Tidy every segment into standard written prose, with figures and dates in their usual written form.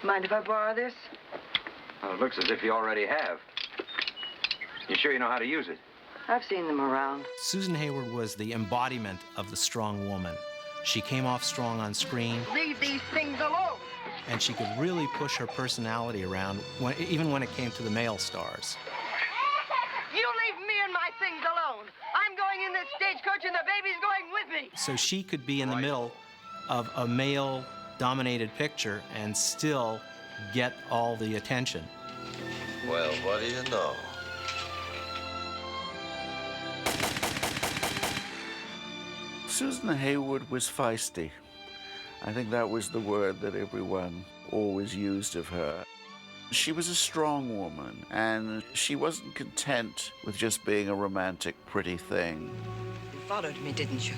Mind if I borrow this? Well, it looks as if you already have. You sure you know how to use it? I've seen them around. Susan Hayward was the embodiment of the strong woman. She came off strong on screen. Leave these things alone! And she could really push her personality around, even when it came to the male stars. You leave me and my things alone! I'm going in this stagecoach and the baby's going with me! So she could be in the middle of a male-dominated picture and still get all the attention. Well, what do you know? Susan Hayward was feisty. I think that was the word that everyone always used of her. She was a strong woman, and she wasn't content with just being a romantic, pretty thing. You followed me, didn't you?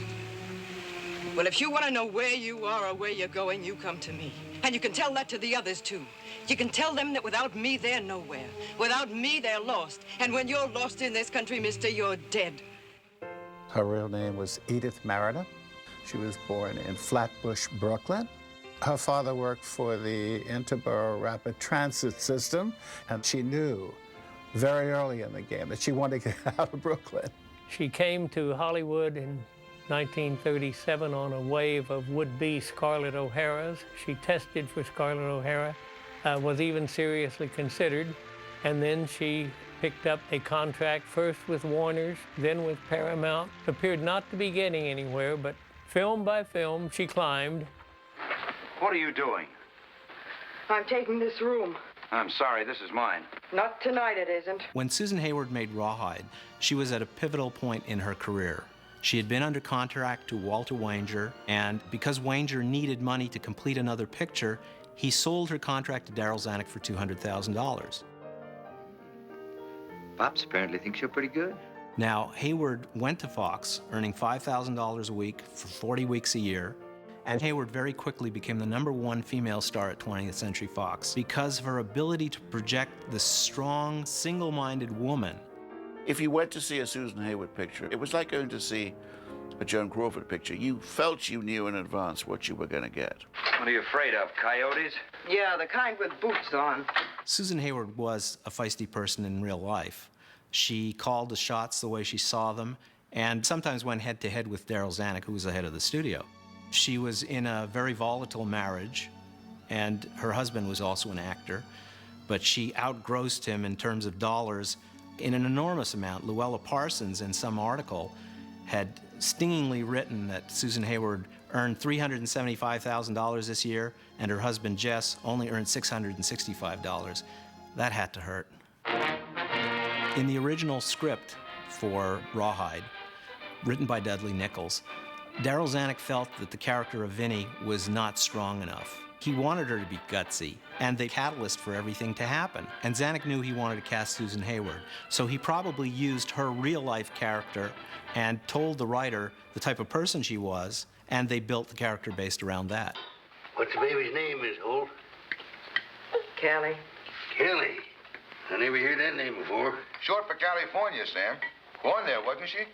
Well, if you want to know where you are or where you're going, you come to me. And you can tell that to the others, too. You can tell them that without me, they're nowhere. Without me, they're lost. And when you're lost in this country, mister, you're dead. Her real name was Edith Merida. She was born in Flatbush, Brooklyn. Her father worked for the Interborough Rapid Transit System, and she knew very early in the game that she wanted to get out of Brooklyn. She came to Hollywood in 1937 on a wave of would-be Scarlett O'Haras. She tested for Scarlett O'Hara, was even seriously considered, and then she picked up a contract first with Warner's, then with Paramount. Appeared not to be getting anywhere, but film by film, she climbed. What are you doing? I'm taking this room. I'm sorry, this is mine. Not tonight, it isn't. When Susan Hayward made Rawhide, she was at a pivotal point in her career. She had been under contract to Walter Wanger, and because Wanger needed money to complete another picture, he sold her contract to Darryl Zanuck for $200,000. Pops apparently thinks you're pretty good. Now, Hayward went to Fox, earning $5,000 a week for 40 weeks a year, and Hayward very quickly became the #1 female star at 20th Century Fox because of her ability to project this strong, single-minded woman. If you went to see a Susan Hayward picture, it was like going to see a Joan Crawford picture. You felt you knew in advance what you were going to get. What are you afraid of, coyotes? Yeah, the kind with boots on. Susan Hayward was a feisty person in real life. She called the shots the way she saw them, and sometimes went head-to-head with Darryl Zanuck, who was the head of the studio. She was in a very volatile marriage, and her husband was also an actor, but she outgrossed him in terms of dollars in an enormous amount. Luella Parsons, in some article, had stingingly written that Susan Hayward earned $375,000 this year, and her husband, Jess, only earned $665. That had to hurt. In the original script for Rawhide, written by Dudley Nichols, Darryl Zanuck felt that the character of Vinnie was not strong enough. He wanted her to be gutsy and the catalyst for everything to happen. And Zanuck knew he wanted to cast Susan Hayward, so he probably used her real-life character and told the writer the type of person she was, and they built the character based around that. What's the baby's name, Miss Holt? Callie. Kelly. I never heard that name before. Short for California, Sam. Born there, wasn't she?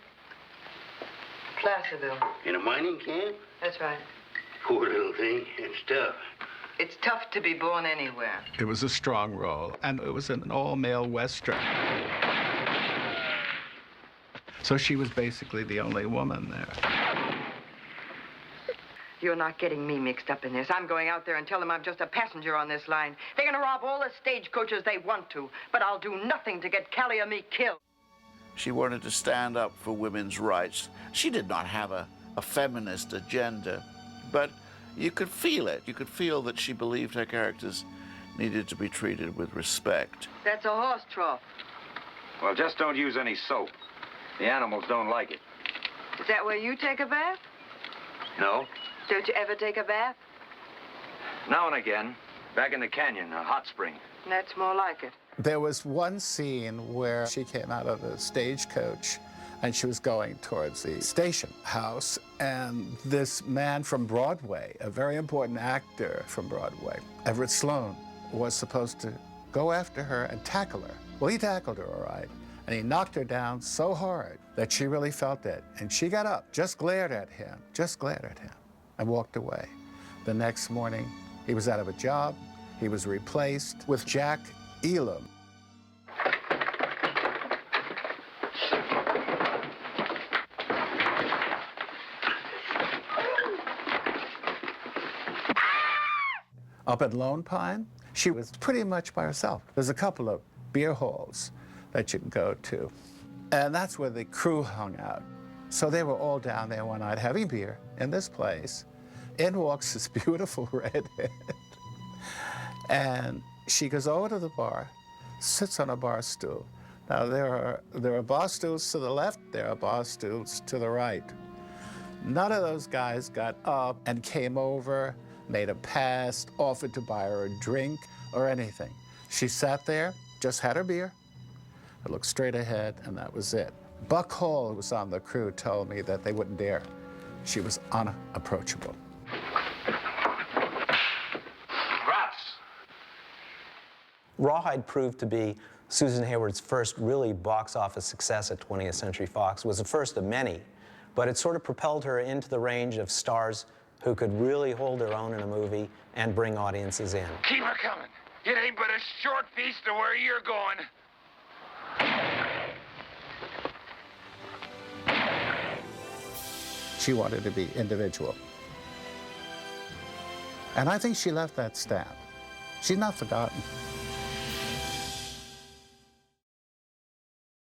Placerville. In a mining camp? That's right. Poor little thing. It's tough. It's tough to be born anywhere. It was a strong role, and it was an all-male Western. So she was basically the only woman there. You're not getting me mixed up in this. I'm going out there and tell them I'm just a passenger on this line. They're gonna rob all the stagecoaches they want to, but I'll do nothing to get Callie or me killed. She wanted to stand up for women's rights. She did not have a feminist agenda, but you could feel it. You could feel that she believed her characters needed to be treated with respect. That's a horse trough. Well, just don't use any soap. The animals don't like it. Is that where you take a bath? No? Don't you ever take a bath? Now and again. Back in the canyon, a hot spring. That's more like it. There was one scene where she came out of the stagecoach and she was going towards the station house, and this man from Broadway, a very important actor from Broadway, Everett Sloane, was supposed to go after her and tackle her. Well, he tackled her all right, and he knocked her down so hard that she really felt it. And she got up, just glared at him, and walked away. The next morning, he was out of a job. He was replaced with Jack Elam. Up at Lone Pine, she was pretty much by herself. There's a couple of beer halls that you can go to, and that's where the crew hung out. So they were all down there one night having beer in this place. In walks this beautiful redhead, and she goes over to the bar, sits on a bar stool. Now there are bar stools to the left, there are bar stools to the right. None of those guys got up and came over, made a pass, offered to buy her a drink or anything. She sat there, just had her beer, looked straight ahead, and that was it. Buck Hall, who was on the crew, told me that they wouldn't dare. She was unapproachable. Rawhide proved to be Susan Hayward's first really box office success at 20th Century Fox. It was the first of many, but it sort of propelled her into the range of stars who could really hold their own in a movie and bring audiences in. Keep her coming. It ain't but a short piece to where you're going. She wanted to be individual. And I think she left that stamp. She's not forgotten.